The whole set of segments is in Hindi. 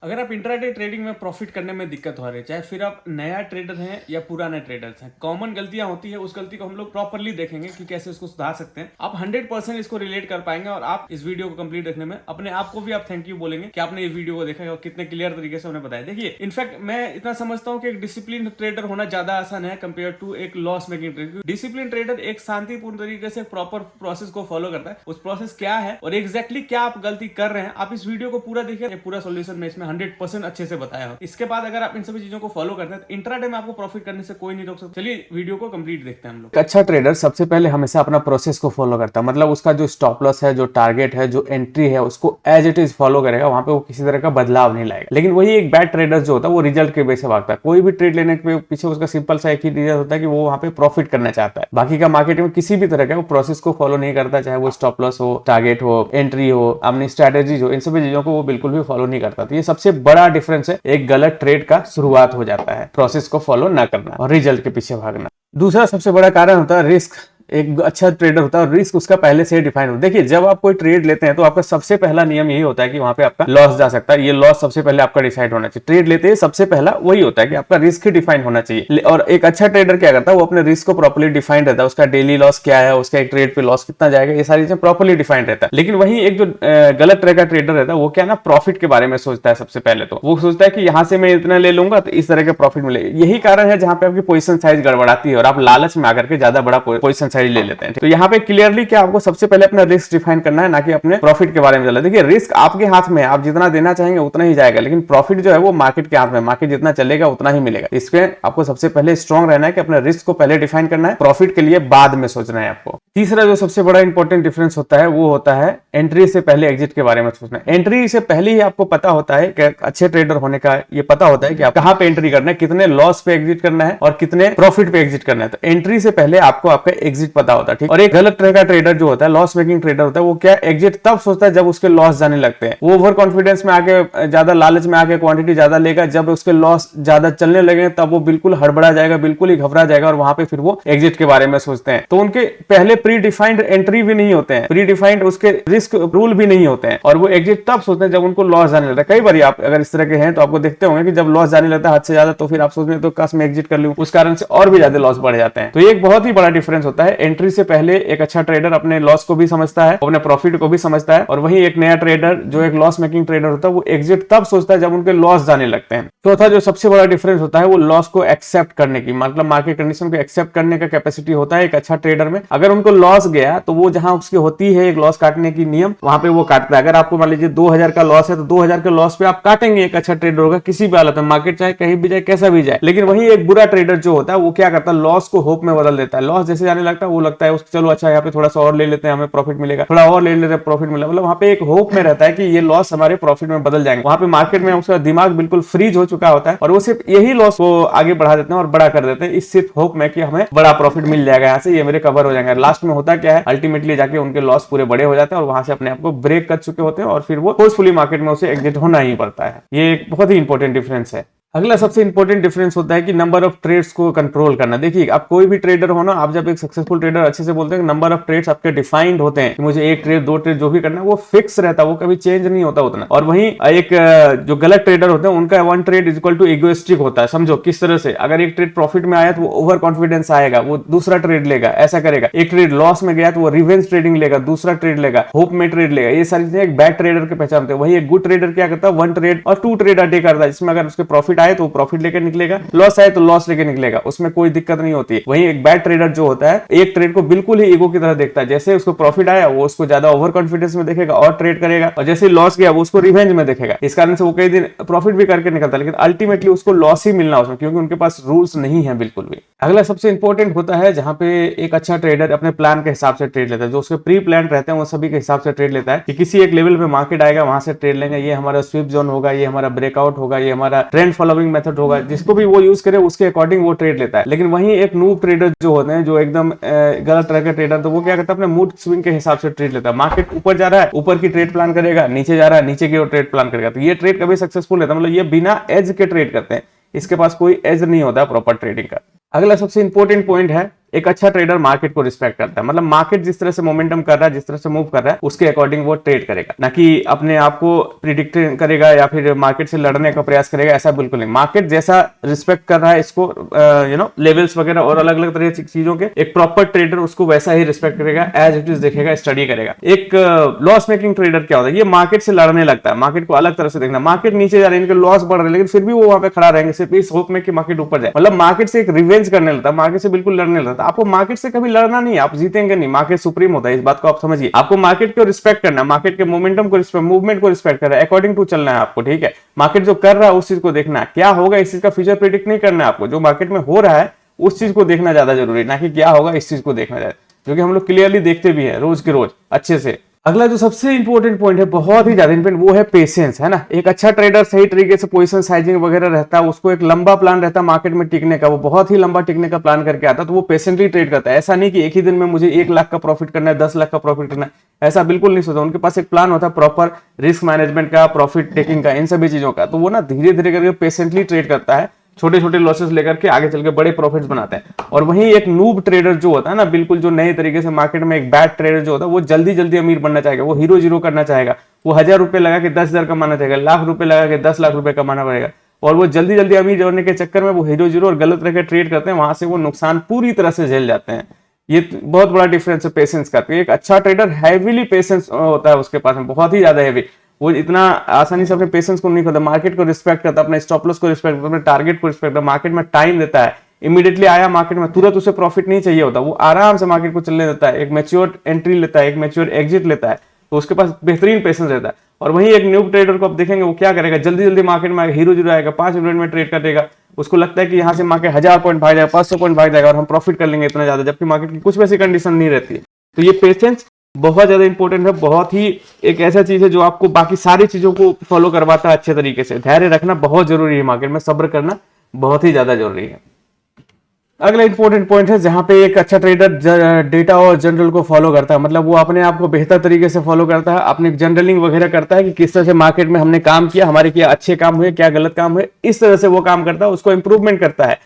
अगर आप इंट्राडे ट्रेडिंग में प्रॉफिट करने में दिक्कत हो रही है, चाहे फिर आप नया ट्रेडर हैं या पुराने ट्रेडर्स हैं, कॉमन गलतियां होती है, उस गलती को हम लोग प्रॉपरली देखेंगे कि कैसे इसको सुधार सकते हैं। आप 100% इसको रिलेट कर पाएंगे और आप इस वीडियो को कंप्लीट देखने में अपने आप को भी आप थैंक यू बोलेंगे कि आपने ये वीडियो को देखा और कितने क्लियर तरीके से उन्हें बताया। देखिए, इनफैक्ट मैं इतना समझता हूँ कि एक डिसिप्लिन ट्रेडर होना ज्यादा आसान है कंपेयर टू एक loss making trader. Discipline trader एक शांतिपूर्ण तरीके से प्रॉपर प्रोसेस को फॉलो करता है। उस प्रोसेस क्या है और एग्जैक्टली क्या आप गलती कर रहे हैं, आप इस वीडियो को पूरा देखिए, पूरा सोल्यूशन में इसमें 100% अच्छे से बताया हो। इसके बाद अगर आप इन सभी चीजों को फॉलो करते हैं तो इंट्राडे में आपको प्रॉफिट करने से कोई नहीं रोक सकता। चलिए वीडियो को कंप्लीट देखते हैं हम लोग। अच्छा ट्रेडर सबसे पहले हमेशा अपना प्रोसेस को फॉलो करता है, मतलब उसका जो स्टॉप लॉस है, जो टारगेट है, जो एंट्री है, उसको एज इट इज फॉलो करेगा। वहां पे वो किसी तरह का बदलाव नहीं लाएगा। लेकिन वही एक बैड ट्रेडर जो होता है वो रिजल्ट के बेस से भागता है। कोई भी ट्रेड लेने के पीछे उसका सिंपल सा एक ही रीजन होता है कि वो वहां पे प्रॉफिट करना चाहता है। बाकी का मार्केट में किसी भी तरह का वो प्रोसेस को फॉलो नहीं करता, चाहे वो स्टॉप लॉस हो, टारगेट हो, एंट्री हो, अपनी स्ट्रेटेजी हो, इन सभी चीजों को वो बिल्कुल भी फॉलो नहीं करता। तो ये सबसे बड़ा डिफरेंस है, एक गलत ट्रेड का शुरुआत हो जाता है, प्रोसेस को फॉलो ना करना और रिजल्ट के पीछे भागना। दूसरा सबसे बड़ा कारण होता है रिस्क। एक अच्छा ट्रेडर होता है और रिस्क उसका पहले से डिफाइन होता है। देखिए, जब आप कोई ट्रेड लेते हैं तो आपका सबसे पहला नियम यही होता है कि वहां पे आपका लॉस जा सकता है। ये लॉस सबसे पहले आपका डिसाइड होना चाहिए। ट्रेड लेते हैं सबसे पहला वही होता है कि आपका रिस्क ही डिफाइन होना चाहिए। और एक अच्छा ट्रेडर क्या करता है, वो अपने रिस्क को प्रॉपर्ली डिफाइन रहता है। उसका डेली लॉस क्या है, उसका एक ट्रेड पे लॉस कितना जाएगा, ये सारी चीजें प्रॉपर्ली डिफाइन रहता है। लेकिन वही एक जो गलत तरह का ट्रेडर रहता है वो क्या ना, प्रॉफिट के बारे में सोचता है। सबसे पहले तो वो सोचता है कि यहाँ से मैं इतना ले लूंगा तो इस तरह का प्रॉफिट मिलेगा। यही कारण है जहां पे आपकी पोजीशन साइज गड़बड़ाती है और आप लालच में आकर के ज्यादा बड़ा पोजीशन साइज ले लेते हैं। तो यहाँ पे क्लियरली क्या आपको सबसे पहले अपना रिस्क डिफाइन करना है, ना कि अपने प्रॉफिट के बारे में चला। देखिए, रिस्क आपके हाथ में है, आप जितना देना चाहेंगे उतना ही जाएगा, लेकिन प्रॉफिट जो है वो मार्केट के हाथ में। मार्केट जितना चलेगा उतना ही मिलेगा। इसमें आपको सबसे पहले स्ट्रांग रहना है कि अपने रिस्क को पहले डिफाइन करना है, प्रॉफिट के लिए बाद में सोचना है आपको। तीसरा जो सबसे बड़ा इंपॉर्टेंट डिफरेंस होता है वो होता है एंट्री से पहले एग्जिट के बारे में सोचना। एंट्री से पहले ही आपको पता होता है कि अच्छे ट्रेडर होने का ये पता होता है कि आप कहां पे एंट्री करना है, कितने लॉस पे एग्जिट करना है और कितने प्रॉफिट पे एग्जिट करना है। तो एंट्री से पहले आपको आपका एग्जिट पता होता है, ठीक। और एक गलत तरह का ट्रेडर जो होता है, लॉस मेकिंग ट्रेडर होता है, वो क्या एग्जिट तब सोचता है जब उसके लॉस जाने लगते हैं। वो ओवर कॉन्फिडेंस में आके, ज्यादा लालच में आके क्वांटिटी ज्यादा लेगा। जब उसके लॉस ज्यादा चलने लगे तब वो बिल्कुल हड़बड़ा जाएगा, बिल्कुल ही घबरा जाएगा और वहां पे फिर वो एग्जिट के बारे में सोचते हैं। तो उनके पहले प्री डिफाइंड एंट्री भी नहीं होते हैं, प्री डिफाइंड उसके रिस्क रूल भी नहीं होते हैं, और वो एग्जिट तब सोचते हैं जब उनको लॉस जाने लगता है। कई बार आप अगर इस तरह के हैं तो आपको देखते होंगे कि जब लॉस जाने लगता है हद से ज्यादा, तो फिर आप सोचते हैं तो काश मैं एग्जिट कर लूं, उस कारण से और भी ज्यादा लॉस बढ़ जाते हैं। तो ये एक बहुत ही बड़ा डिफरेंस होता है। एंट्री से पहले एक अच्छा ट्रेडर अपने लॉस को भी समझता है, अपने प्रॉफिट को भी समझता है, और वही एक नया ट्रेडर जो एक लॉस मेकिंग ट्रेडर होता है वो एग्जिट तब सोचता है जब उनके लॉस जाने लगते हैं। चौथा जो सबसे बड़ा डिफरेंस होता है वो लॉस को एक्सेप्ट करने की, मतलब मार्केट कंडीशन को एक्सेप्ट करने का कैपेसिटी होता है एक अच्छा ट्रेडर में। अगर उनको लॉस गया तो वो जहां उसकी होती है एक लॉस काटने की नियम, वहां पे वो काटता है। अगर आपको मान लीजिए 2000 का लॉस है तो 2000 के लॉस पे आप काटेंगे। एक अच्छा ट्रेडर होगा किसी भी हालत में, मार्केट चाहे कहीं भी जाए, कैसा भी जाए। लेकिन वही एक बुरा ट्रेडर जो होता है वो क्या करता है, लॉस को होप में बदल देता है। लॉस जैसे जाने लगता है वो लगता है चलो अच्छा यहाँ पे थोड़ा सा और ले लेते हैं, हमें प्रॉफिट मिलेगा, थोड़ा और ले लेते हैं प्रॉफिट मिलेगा। मतलब वहां पे एक होप में रहता है कि ये लॉस हमारे प्रॉफिट में बदल जाएंगे। वहां पे मार्केट में उसका दिमाग बिल्कुल फ्रीज हो चुका होता है और वो सिर्फ यही लॉस को आगे बढ़ा देते हैं और बड़ा कर देते हैं, इस सिर्फ होप में कि हमें बड़ा प्रॉफिट मिल जाएगा, यहाँ से ये मेरे कवर हो जाएंगे। लास्ट में होता क्या है, अल्टीमेटली जाके उनके लॉस पूरे बड़े हो जाते हैं और वहां से अपने आप को ब्रेक कर चुके होते हैं और फिर वो फोर्सफुली मार्केट में उसे एग्जिट होना ही पड़ता है। ये एक बहुत ही इंपॉर्टेंट डिफरेंस है। अगला सबसे इंपॉर्टेंट डिफरेंस होता है कि नंबर ऑफ ट्रेड्स को कंट्रोल करना। देखिए, आप कोई भी ट्रेडर हो ना, आप जब एक सक्सेसफुल ट्रेडर अच्छे से बोलते हैं नंबर ऑफ ट्रेड्स आपके डिफाइंड होते हैं कि मुझे एक ट्रेड, दो ट्रेड जो भी करना है वो फिक्स रहता है, वो कभी चेंज नहीं होता उतना। और वहीं एक जो गलत ट्रेडर होते हैं उनका one trade is equal to egoistic होता है। समझो किस तरह से, अगर एक ट्रेड प्रॉफिट में आया तो वो ओवर कॉन्फिडेंस आएगा, वो दूसरा ट्रेड लेगा, ऐसा करेगा। एक ट्रेड लॉस में गया तो वो रिवेंज ट्रेडिंग लेगा, दूसरा ट्रेड लेगा, होप में ट्रेड लेगा। ये सारी चीजें एक बैड ट्रेडर के पहचान होते हैं। वही एक गुड ट्रेडर क्या करता है, वन ट्रेड और टू ट्रेड अ डे करता है, जिसमें अगर उसके प्रॉफिट आए तो प्रॉफिट लेकर निकलेगा, लॉस आए तो लॉस लेके निकलेगा, उसमें कोई दिक्कत नहीं होती है। वहीं एक बैड ट्रेडर जो होता है एक ट्रेड को बिल्कुल ही ईगो की तरह देखता है। जैसे उसको प्रॉफिट आया वो उसको ज्यादा ओवर कॉन्फिडेंस में देखेगा और ट्रेड करेगा, और जैसे लॉस गया वो उसको रिवेंज में देखेगा। इस कारण से वो कई दिन प्रॉफिट भी करके निकलता है, लेकिन अल्टीमेटली उसको लॉस ही मिलना उसमें, क्योंकि उनके पास रूल्स नहीं है बिल्कुल भी। अगला सबसे इंपॉर्टेंट होता है जहां पे एक अच्छा ट्रेडर अपने प्लान के हिसाब से ट्रेड लेता है। जो उसके प्री प्लान रहते हैं वो सभी के हिसाब से ट्रेड लेता है कि किसी एक लेवल पे मार्केट आएगा वहां से ट्रेड लेंगे, ये हमारा स्विप जोन होगा, ये हमारा ब्रेकआउट होगा, ये हमारा ट्रेंड फॉलोइंग मेथड होगा, जिसको भी वो यूज करे उसके अकॉर्डिंग वो ट्रेड लेता है। लेकिन वहीं एक नूब ट्रेडर जो होते हैं, जो एकदम गलत तरह के ट्रेडर, तो वो क्या करता है अपने मूड स्विंग के हिसाब से ट्रेड लेता है। मार्केट ऊपर जा रहा है, ऊपर की ट्रेड प्लान करेगा, नीचे जा रहा है, नीचे की ओर ट्रेड प्लान करेगा। तो ये ट्रेड कभी सक्सेसफुल रहता है, मतलब ये बिना एज के ट्रेड करते हैं, इसके पास कोई एज नहीं होता प्रॉपर ट्रेडिंग का। अगला सबसे इंपॉर्टेंट पॉइंट है एक अच्छा ट्रेडर मार्केट को रिस्पेक्ट करता है, मतलब मार्केट जिस तरह से मोमेंटम कर रहा है, जिस तरह से मूव कर रहा है, उसके अकॉर्डिंग वो ट्रेड करेगा, ना कि अपने आप को प्रिडिक्ट करेगा या फिर मार्केट से लड़ने का प्रयास करेगा, ऐसा बिल्कुल नहीं। मार्केट जैसा रिस्पेक्ट कर रहा है इसको, लेवल्स वगैरह और अलग अलग तरह की चीजों के, एक प्रॉपर ट्रेडर उसको वैसा ही रिस्पेक्ट करेगा, एज इट इज देखेगा, स्टडी करेगा। एक लॉस मेकिंग ट्रेडर क्या होता है, ये मार्केट से लड़ने लगता है, मार्केट को अलग तरह से देखना, मार्केट नीचे जा रही है, इनके लॉस बढ़ रहे हैं, लेकिन फिर भी वो वहां पे खड़ा रहेंगे सिर्फ इस होप में कि मार्केट ऊपर जाए, मतलब मार्केट से एक रिवेंज करने लगता है, मार्केट से बिल्कुल लड़ने लगता है। आपको मार्केट से कभी लड़ना नहीं है, आप जीतेंगे नहीं, मार्केट सुप्रीम होता है, इस बात को आप समझिए। आपको मार्केट को रिस्पेक्ट करना है, मार्केट के मोमेंटम को रिस्पेक्ट, मूवमेंट को रिस्पेक्ट करना है, अकॉर्डिंग टू चलना है आपको, ठीक है। मार्केट जो कर रहा है उस चीज को देखना है, क्या होगा इस चीज का फ्यूचर प्रेडिक्ट नहीं करना है आपको, जो मार्केट में हो रहा है उस चीज को देखना ज्यादा जरूरी है, ना कि क्या होगा इस चीज को देखना ज्यादा, जो कि हम लोग क्लियरली देखते भी है रोज के रोज अच्छे से। अगला जो सबसे इंपॉर्टेंट पॉइंट है, बहुत ही ज्यादा इंपॉर्टेंट, वो है पेशेंस, है ना। एक अच्छा ट्रेडर सही तरीके से पोजीशन साइजिंग वगैरह रहता है, उसको एक लंबा प्लान रहता है मार्केट में टिकने का, वो बहुत ही लंबा टिकने का प्लान करके आता है, तो वो पेशेंटली ट्रेड करता है। ऐसा नहीं कि एक ही दिन में मुझे 1 लाख का प्रॉफिट करना है, 10 लाख का प्रॉफिट करना है, ऐसा बिल्कुल नहीं सोचता। उनके पास एक प्लान होता है प्रॉपर रिस्क मैनेजमेंट का, प्रॉफिट टेकिंग का, इन सभी चीजों का, तो वो ना धीरे धीरे करके पेशेंटली ट्रेड करता है, छोटे छोटे लॉसेस लेकर के आगे चल के बड़े प्रॉफिट्स बनाते हैं। और वहीं एक नूब ट्रेडर जो होता है ना, बिल्कुल जो नए तरीके से मार्केट में, एक बैड ट्रेडर जो होता है, वो जल्दी जल्दी अमीर बनना चाहेगा, वो हीरो जीरो करना चाहेगा, वो 1000 रुपए लगा के 10,000 कमाना चाहेगा, लाख रुपए लगा के 10 लाख रुपए कमाना पड़ेगा, और वो जल्दी जल्दी अमीर होने के चक्कर में वो हीरो जीरो और गलत तरह के ट्रेड करते हैं, वहां से वो नुकसान पूरी तरह से झेल जाते हैं। ये बहुत बड़ा डिफरेंस है पेशेंस का। तो एक अच्छा ट्रेडर हैवीली पेशेंस होता है उसके पास में, बहुत ही ज्यादा हैवी, वो इतना आसानी से अपने पेशेंस को नहीं करता, मार्केट को रिस्पेक्ट करता, अपने स्टॉप लॉस को रिस्पेक्ट करता, अपने टारगेट को रिस्पेक्ट करता, मार्केट में टाइम देता है। इमीडिएटली आया मार्केट में, तुरंत उसे प्रॉफिट नहीं चाहिए होता, वो आराम से मार्केट को चलने देता है, एक मैच्योर एंट्री लेता है, एक मैच्योर एग्जिट लेता है, तो उसके पास बेहतरीन पेशेंस रहता है। और वहीं एक न्यू ट्रेडर को आप देखेंगे, वो क्या करेगा, जल्दी जल्दी मार्केट में हीरो जीरो आएगा, 5 मिनट में ट्रेड करेगा, उसको लगता है कि यहाँ से मार्केट 1000 पॉइंट भाग जाएगा, 500 पॉइंट भाग जाएगा और हम प्रॉफिट कर लेंगे इतना ज्यादा, जबकि मार्केट की कुछ वैसी कंडीशन नहीं रहती है। तो ये पेशेंस बहुत ज्यादा इंपॉर्टेंट है, बहुत ही एक ऐसा चीज है जो आपको बाकी सारी चीजों को फॉलो करवाता है अच्छे तरीके से। धैर्य रखना बहुत जरूरी है, मार्केट में सब्र करना बहुत ही ज्यादा जरूरी है। अगला इंपॉर्टेंट पॉइंट है जहां पे एक अच्छा ट्रेडर डेटा और जनरल को फॉलो करता है, मतलब वो अपने आप को बेहतर तरीके से फॉलो करता है, अपने जनरलिंग वगैरह करता है कि किस तरह से मार्केट में हमने काम किया, हमारे क्या अच्छे काम हुए, क्या गलत काम हुए, इस तरह से वो काम करता है, उसको इंप्रूवमेंट करता है।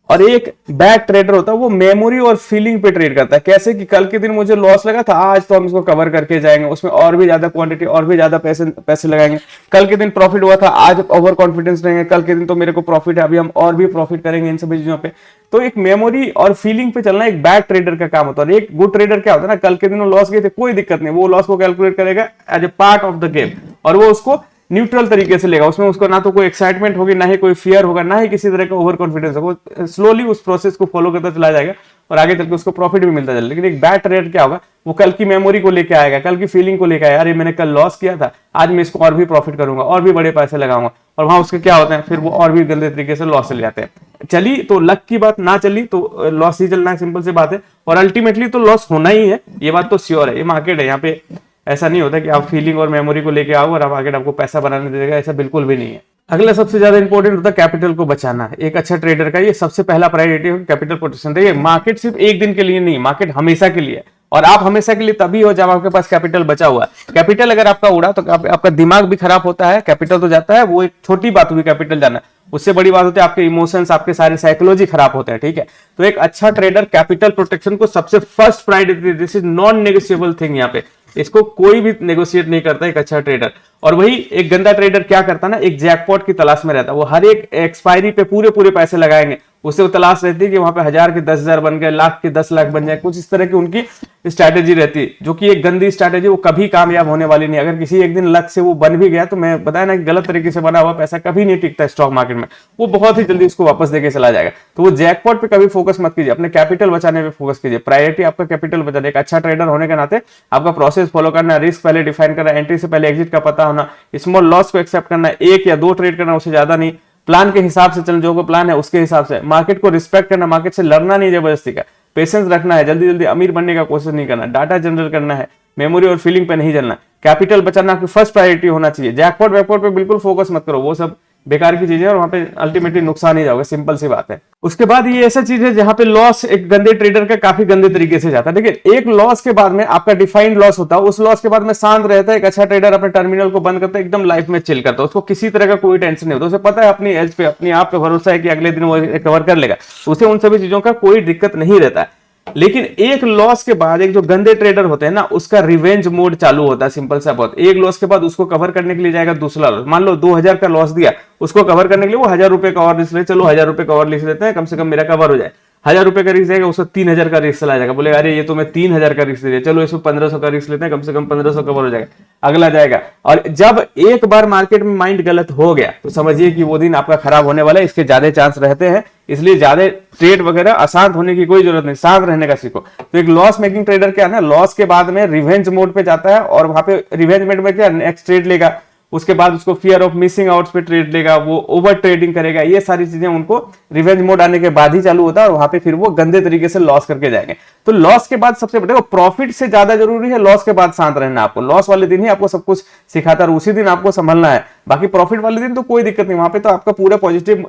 और एक बैड ट्रेडर होता है वो मेमोरी और फीलिंग पे ट्रेड करता है, कैसे कि कल के दिन मुझे लॉस लगा था, आज तो हम इसको कवर करके जाएंगे, उसमें और भी ज्यादा क्वांटिटी और भी ज्यादा पैसे लगाएंगे। कल के दिन प्रॉफिट हुआ था, आज ओवर कॉन्फिडेंस रहेंगे, कल के दिन तो मेरे को प्रॉफिट है, अभी हम और भी प्रॉफिट करेंगे, इन सभी चीजों पे। तो एक मेमोरी और फीलिंग पे चलना एक बैड ट्रेडर का काम होता है। और एक गुड ट्रेडर क्या होता है ना, कल के दिन वो लॉस गए थे, कोई दिक्कत नहीं, वो लॉस को कैलकुलेट करेगा as a part of the game, और वो उसको न्यूट्रल तरीके से लेगा, उसमें उसको ना तो कोई एक्साइटमेंट होगी, ना ही कोई फियर होगा, ना ही किसी तरह का ओवर कॉन्फिडेंस होगा, वो स्लोली उस प्रोसेस को फॉलो करता चला जाएगा और आगे चल के उसको प्रॉफिट भी मिलता जाएगा। लेकिन एक बैड ट्रेडर क्या होगा, वो कल की मेमोरी को लेके आएगा, कल की फीलिंग को लेके आएगा, अरे मैंने कल लॉस किया था, आज मैं इसको और भी प्रॉफिट करूंगा, और भी बड़े पैसे लगाऊंगा, और वहां उसके क्या होते हैं, फिर वो और भी गंदे तरीके से लॉस चले जाते हैं। चली तो लक की बात, ना चली तो लॉस ही चलना है, सिंपल सी बात है। और अल्टीमेटली तो लॉस होना ही है, ये बात तो श्योर है, ये मार्केट है, यहाँ पे ऐसा नहीं होता कि आप फीलिंग और मेमोरी को लेके आओ और आप मार्केट आपको पैसा बनाने देगा, ऐसा बिल्कुल भी नहीं है। अगला सबसे ज्यादा इंपॉर्टेंट होता है कैपिटल को बचाना। एक अच्छा ट्रेडर का ये सबसे पहला प्रायोरिटी है, कैपिटल प्रोटेक्शन। देखिए मार्केट सिर्फ एक दिन के लिए नहीं, मार्केट हमेशा के लिए है, और आप हमेशा के लिए तभी हो जब आपके पास कैपिटल बचा हुआ है। कैपिटल अगर आपका उड़ा तो आपका दिमाग भी खराब होता है, कैपिटल तो जाता है, वो एक छोटी बात हुई कैपिटल जाना, उससे बड़ी बात होती है आपके इमोशंस, आपके सारे साइकोलॉजी खराब होते हैं, ठीक है। तो एक अच्छा ट्रेडर कैपिटल प्रोटेक्शन को सबसे first priority, this is non negotiable thing, यहाँ पे इसको कोई भी नेगोशिएट नहीं करता एक अच्छा ट्रेडर। और वही एक गंदा ट्रेडर क्या करता ना, एक जैकपॉट की तलाश में रहता है, वो हर एक एक्सपायरी पे पूरे पैसे लगाएंगे, उससे वो तलाश रहती है कि वहां पे 1000 के 10,000 बन गए, लाख के 10 लाख बन जाए, कुछ इस तरह की उनकी स्ट्रैटेजी रहती है, जो कि एक गंदी स्ट्रैटेजी, वो कभी कामयाब होने वाली नहीं। अगर किसी एक दिन लक से वो बन भी गया, तो मैं बताया ना कि गलत तरीके से बना हुआ पैसा कभी नहीं टिकता स्टॉक मार्केट में, वो बहुत ही जल्दी उसको वापस देके चला जाएगा। तो वो जैकपॉट पे कभी फोकस मत कीजिए, अपने कैपिटल बचाने पे फोकस कीजिए, प्रायोरिटी आपका कैपिटल बचाना। एक अच्छा ट्रेडर होने के नाते आपका प्रोसेस फॉलो करना, रिस्क पहले डिफाइन करना, एंट्री से पहले एग्जिट का पता होना, स्मॉल लॉस को एक्सेप्ट करना, 1 या 2 ट्रेड करना, उससे ज्यादा नहीं, प्लान के हिसाब से चलना, जो को प्लान है उसके हिसाब से, मार्केट को रिस्पेक्ट करना, मार्केट से लड़ना नहीं जबरदस्ती का, पेशेंस रखना है, जल्दी जल्दी अमीर बनने का कोशिश नहीं करना, डाटा जनरल करना है, मेमोरी और फीलिंग पे नहीं चलना, कैपिटल बचाना आपकी फर्स्ट प्रायोरिटी होना चाहिए। जैकपॉट वैकपॉट पे बिल्कुल फोकस मत करो, वो सब बेकार की चीजें और वहां पे अल्टीमेटली नुकसान ही जाओगे, सिंपल सी बात है। उसके बाद ये ऐसा चीज है जहां पे लॉस एक गंदे ट्रेडर का काफी गंदे तरीके से जाता है। देखिए एक लॉस के बाद में आपका डिफाइंड लॉस होता है, उस लॉस के बाद में शांत रहता है। एक अच्छा ट्रेडर अपने टर्मिनल को बंद करता है, एकदम लाइफ में चिल करता है, उसको किसी तरह का कोई टेंशन नहीं होता, उसे पता है अपनी एज पे, अपनी आप पे भरोसा है कि अगले दिन वो कवर कर लेगा, उसे उन सभी चीजों का कोई दिक्कत नहीं रहता है। लेकिन एक लॉस के बाद एक जो गंदे ट्रेडर होते हैं ना, उसका रिवेंज मोड चालू होता है। सिंपल सा बहुत, एक लॉस के बाद उसको कवर करने के लिए जाएगा दूसरा लॉस। मान लो 2000 का लॉस दिया, उसको कवर करने के लिए वो 1000 रुपए का और रिस्क ले, चलो 1000 रुपए का और लिख लेते हैं, कम से कम मेरा कवर हो जाए। 1000 रुपए का रिस्क देगा, उसको 3000 का रिस्क चला जाएगा, बोले अरे ये तो मैं 3000 का रिस्क दिया, चलो इसमें 1500 का रिस्क लेते हैं, कम से कम 1500 कवर हो जाएगा, अगला जाएगा। और जब एक बार मार्केट में माइंड गलत हो गया तो समझिए कि वो दिन आपका खराब होने वाला है। इसके ज्यादा चांस रहते हैं, इसलिए ज्यादा ट्रेड वगैरह अशांत होने की कोई जरूरत नहीं, शांत रहने का सीखो। तो एक लॉस मेकिंग ट्रेडर क्या है ना, लॉस के बाद में रिवेंज मोड पे जाता है, और वहां पे रिवेंज मोड में क्या नेक्स्ट ट्रेड लेगा, उसके बाद उसको फियर ऑफ मिसिंग आउट्स पे ट्रेड लेगा, वो ओवर ट्रेडिंग करेगा। ये सारी चीजें उनको रिवेंज मोड आने के बाद ही चालू होता है, और वहां पे फिर वो गंदे तरीके से लॉस करके जाएंगे। तो लॉस के बाद सबसे बड़े प्रॉफिट से ज्यादा जरूरी है लॉस के बाद शांत रहना। आपको लॉस वाले दिन ही आपको सब कुछ सिखाता है, और उसी दिन आपको संभलना है। बाकी प्रॉफिट वाले दिन तो कोई दिक्कत नहीं, वहां पे तो आपका पूरा पॉजिटिव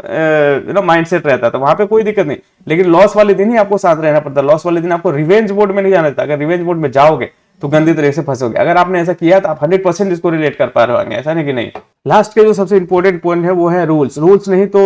माइंडसेट रहता है, तो वहां पे कोई दिक्कत नहीं। लेकिन लॉस वाले दिन ही आपको शांत रहना पड़ता है। लॉस वाले दिन आपको रिवेंज मोड में नहीं जाना था। अगर रिवेंज मोड में जाओगे तो गंदी तरह से फंसोगे। अगर आपने ऐसा किया तो आप 100% इसको रिलेट कर पा रहे होंगे, ऐसा नहीं कि नहीं। लास्ट के जो सबसे इंपॉर्टेंट पॉइंट है वो है रूल्स। रूल्स नहीं तो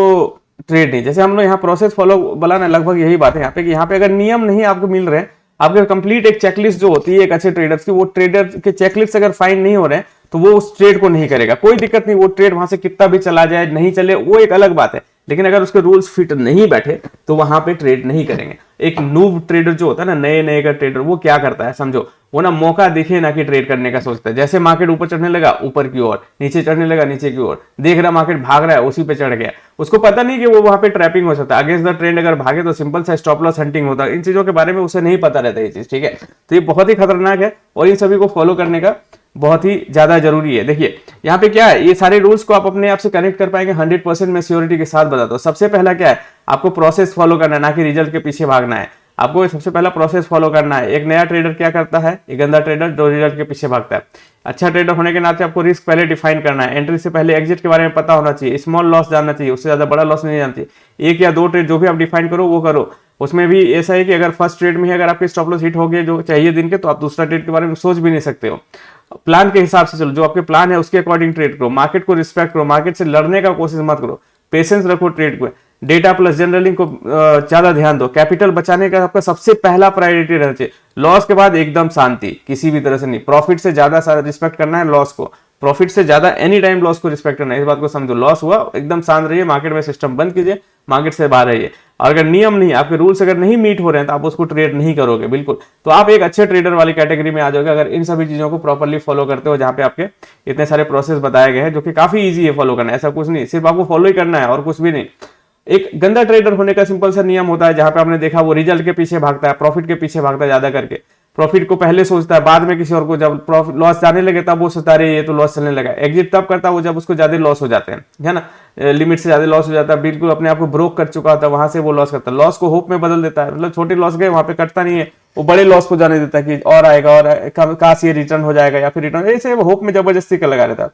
ट्रेड नहीं। जैसे हम लोग यहाँ प्रोसेस फॉलो बनाना, लगभग यही बात है यहाँ पे कि यहाँ पे अगर नियम नहीं आपको मिल रहे हैं, आपके कंप्लीट एक चेकलिस्ट जो होती है एक अच्छे ट्रेडर्स की, वो ट्रेडर के चेकलिस्ट अगर फाइन नहीं हो रहे हैं तो वो उस ट्रेड को नहीं करेगा। कोई दिक्कत नहीं, वो ट्रेड वहां से कितना भी चला जाए नहीं चले वो एक अलग बात है, लेकिन अगर उसके रूल्स फिट नहीं बैठे तो वहां पे ट्रेड नहीं करेंगे। एक नूब ट्रेडर जो होता है ना, नए नए का ट्रेडर, वो क्या करता है समझो, वो ना मौका दिखे ना कि ट्रेड करने का सोचता है। जैसे मार्केट ऊपर चढ़ने लगा ऊपर की ओर, नीचे चढ़ने लगा नीचे की ओर, देख रहा मार्केट भाग रहा है उसी पे चढ़ गया। उसको पता नहीं कि वो वहां पे ट्रैपिंग हो सकता है। अगेंस्ट द ट्रेंड अगर भागे तो सिंपल सा स्टॉप लॉस हंटिंग होता है। इन चीजों के बारे में उसे नहीं पता रहता ये चीज, ठीक है। तो ये बहुत ही खतरनाक है और इन सभी को फॉलो करने का बहुत ही ज्यादा जरूरी है। देखिए यहाँ पे क्या है, ये सारे रूल्स को आप अपने आप से कनेक्ट कर पाएंगे 100% में श्योरिटी के साथ बताता हूँ। सबसे पहला क्या है, आपको प्रोसेस फॉलो करना है, ना कि रिजल्ट के पीछे भागना है। आपको सबसे पहला प्रोसेस फॉलो करना है। एक नया ट्रेडर क्या करता है, एक गंदा ट्रेडर जो रिजल्ट के पीछे भागता है। अच्छा ट्रेडर होने के नाते आपको रिस्क पहले डिफाइन करना है। एंट्री से पहले एग्जिट के बारे में पता होना चाहिए। स्मॉल लॉस जानना चाहिए, उससे ज्यादा बड़ा लॉस नहीं जानना चाहिए। एक या दो ट्रेड जो भी आप डिफाइन करो वो करो। उसमें भी ऐसा है कि अगर फर्स्ट ट्रेड में ही अगर आपके स्टॉप लॉस हिट हो गए जो चाहिए दिन के, तो आप दूसरा ट्रेड के बारे में सोच भी नहीं सकते हो। प्लान के हिसाब से चलो, जो आपके प्लान है उसके अकॉर्डिंग ट्रेड करो। मार्केट को रिस्पेक्ट करो, मार्केट से लड़ने का कोशिश मत करो। पेशेंस रखो ट्रेड को। डेटा प्लस जनरलिंग को ज्यादा ध्यान दो। कैपिटल बचाने का आपका सबसे पहला प्रायोरिटी रहना चाहिए। लॉस के बाद एकदम शांति, किसी भी तरह से नहीं। प्रॉफिट से ज्यादा रिस्पेक्ट करना है लॉस को, प्रॉफिट से ज्यादा एनी टाइम लॉस को रिस्पेक्ट करना है। इस बात को समझो। लॉस हुआ एकदम शांत रहिए, मार्केट में सिस्टम बंद कीजिए, मार्केट से बाहर रहिए। और अगर नियम नहीं, आपके रूल्स अगर नहीं मीट हो रहे हैं तो आप उसको ट्रेड नहीं करोगे बिल्कुल। तो आप एक अच्छे ट्रेडर वाली कैटेगरी में आ जाओगे अगर इन सभी चीजों को प्रॉपर्ली फॉलो करते हो, जहां पे आपके इतने सारे प्रोसेस बताए गए हैं जो कि काफी इजी है फॉलो करना। ऐसा कुछ नहीं, सिर्फ आपको फॉलो ही करना है और कुछ भी नहीं। एक गंदा ट्रेडर होने का सिंपल सा नियम होता है, जहां पे आपने देखा वो रिजल्ट के पीछे भागता है, प्रॉफिट के पीछे भागता है ज्यादा करके। प्रॉफिट को पहले सोचता है, बाद में किसी और को। जब प्रॉफिट लॉस जाने लगे तब वो सोचता है ये तो लॉस चलने लगा। एग्जिट तब करता है वो जब उसको ज्यादा लॉस हो जाते हैं, है ना, लिमिट से ज्यादा लॉस हो जाता है, बिल्कुल अपने आप को ब्रोक कर चुका होता है, वहां से वो लॉस करता है। लॉस को होप में बदल देता है, मतलब छोटे लॉस गए वहां पे कटता नहीं है, वो बड़े लॉस को जाने देता है कि और आएगा और काश ये रिटर्न हो जाएगा या फिर रिटर्न, ऐसे वो होप में जबरदस्ती का लगा रहता है।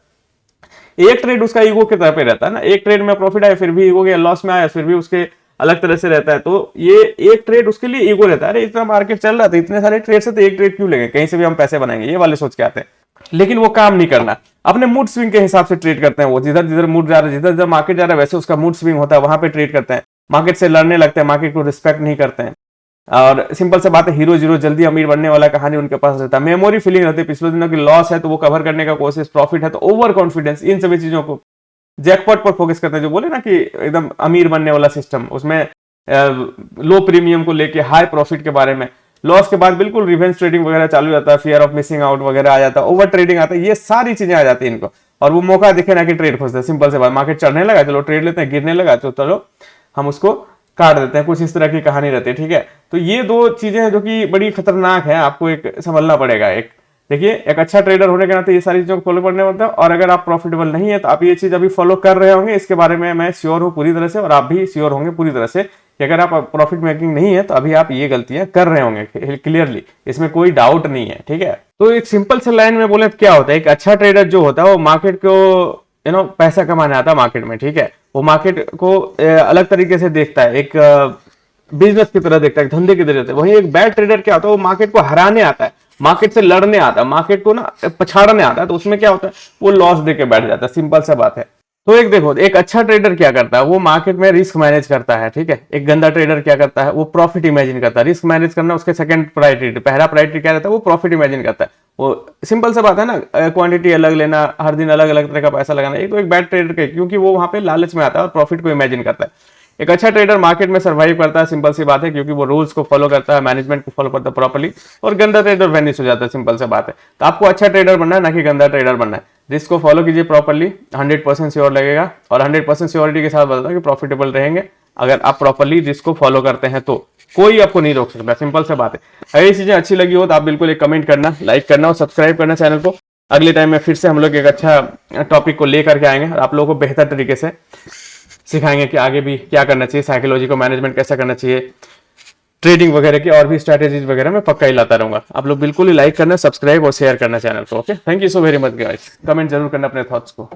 एक ट्रेड उसका ईगो के तरफ रहता है ना, एक ट्रेड में प्रॉफिट आया फिर भी ईगो गया, लॉस में आया फिर भी उसके अलग तरह से रहता है। तो ये एक ट्रेड उसके लिए ईगो रहता है, अरे इतना मार्केट चल रहा था, इतने सारे ट्रेड से तो एक ट्रेड क्यों लेंगे, कहीं से भी हम पैसे बनाएंगे, ये वाले सोच के आते हैं। लेकिन वो काम नहीं करना, अपने मूड स्विंग के हिसाब से ट्रेड करते हैं। वो जिधर जिधर मूड जा रहा है, जिधर जिधर मार्केट जा रहा है वैसे उसका मूड स्विंग होता है, वहां पे ट्रेड करते हैं। मार्केट से लड़ने लगते हैं, मार्केट को रिस्पेक्ट नहीं करते हैं। और सिंपल सा बात है, हीरो जीरो जल्दी अमीर बनने वाला कहानी उनके पास रहता है। मेमोरी फीलिंग रहती है, पिछले दिनों की लॉस है तो वो कवर करने का कोशिश, प्रॉफिट है तो ओवर कॉन्फिडेंस, इन सभी चीजों को जैकपॉट पर फोकस करते हैं। जो बोले ना कि एकदम अमीर बनने वाला सिस्टम, उसमें लो प्रीमियम को लेके हाई प्रॉफिट के बारे में। लॉस के बाद बिल्कुल रिवेंज ट्रेडिंग वगैरह चालू हो जाता है, फियर ऑफ मिसिंग आउट वगैरह आ जाता है, ओवर ट्रेडिंग आता है, ये सारी चीजें आ जाती है इनको। और वो मौका दिखे ना कि ट्रेड खोजते हैं। सिंपल से बात, मार्केट चढ़ने लगा चलो ट्रेड लेते हैं, गिरने लगा तो चलो हम उसको काट देते हैं, कुछ इस तरह की कहानी रहती है, ठीक है। तो ये दो चीजें हैं जो कि बड़ी खतरनाक है, आपको एक संभलना पड़ेगा। एक देखिए, एक अच्छा ट्रेडर होने के नाते ये सारी चीजों को फॉलो करने पड़ता है। और अगर आप प्रॉफिटेबल नहीं है तो आप ये चीज अभी फॉलो कर रहे होंगे, इसके बारे में मैं श्योर हूं पूरी तरह से, और आप भी श्योर होंगे पूरी तरह से कि अगर आप प्रॉफिट मेकिंग नहीं है तो अभी आप ये गलतियां कर रहे होंगे क्लियरली, इसमें कोई डाउट नहीं है, ठीक है। तो एक सिंपल से लाइन में बोले क्या होता है, एक अच्छा ट्रेडर जो होता है वो मार्केट को पैसा कमाने आता है मार्केट में, ठीक है। वो मार्केट को अलग तरीके से देखता है, एक बिजनेस की तरह देखता है, धंधे की तरह देखता है। वहीं एक बैड ट्रेडर क्या होता है, वो मार्केट को हराने आता है, मार्केट से लड़ने आता है, मार्केट को ना पछाड़ने आता है। तो उसमें क्या होता है, वो लॉस देके बैठ जाता है, सिंपल सा बात है। तो एक देखो, एक अच्छा ट्रेडर क्या करता है, वो मार्केट में रिस्क मैनेज करता है, ठीक है। एक गंदा ट्रेडर क्या करता है, वो प्रॉफिट इमेजिन करता है। रिस्क मैनेज करना उसके सेकंड प्रायोरिटी, पहला प्रायोरिटी क्या रहता है, वो प्रॉफिट इमेजिन करता है। वो सिंपल सा बात है ना, क्वांटिटी अलग लेना, हर दिन अलग अलग तरह का पैसा लगाना, एक तो एक बैड ट्रेडर का, क्योंकि वो वहां पे लालच में आता है और प्रॉफिट को इमेजिन करता है। एक अच्छा ट्रेडर मार्केट में सर्वाइव करता है, सिंपल सी बात है, क्योंकि वो रूल्स को फॉलो करता है, मैनेजमेंट को फॉलो करता है प्रॉपर्ली। और गंदा ट्रेडर वेनिश हो जाता है, सिंपल सी बात है। तो आपको अच्छा ट्रेडर बनना है, ना कि गंदा ट्रेडर बनना है। रिस्क को फॉलो कीजिए प्रॉपर्ली, 100% श्योर लगेगा, और 100% श्योरिटी के साथ बताता है कि प्रॉफिटेबल रहेंगे अगर आप प्रॉपर्ली रिस्क को फॉलो करते हैं। तो कोई आपको नहीं रोक सकता, सिंपल सा बात है। अगर ये चीजें अच्छी लगी हो तो आप बिल्कुल एक कमेंट करना, लाइक करना और सब्सक्राइब करना चैनल को। अगले टाइम में फिर से हम लोग एक अच्छा टॉपिक को लेकर के आएंगे और आप लोगों को बेहतर तरीके से सिखाएंगे कि आगे भी क्या करना चाहिए, साइकोलॉजी को मैनेजमेंट कैसे करना चाहिए, ट्रेडिंग वगैरह की और भी स्ट्रैटेजीज वगैरह मैं पक्का ही लाता रहूंगा। आप लोग बिल्कुल ही लाइक करना, सब्सक्राइब और शेयर करना चैनल को। Okay, thank you so very much guys. Comment जरूर करना अपने थॉट्स को।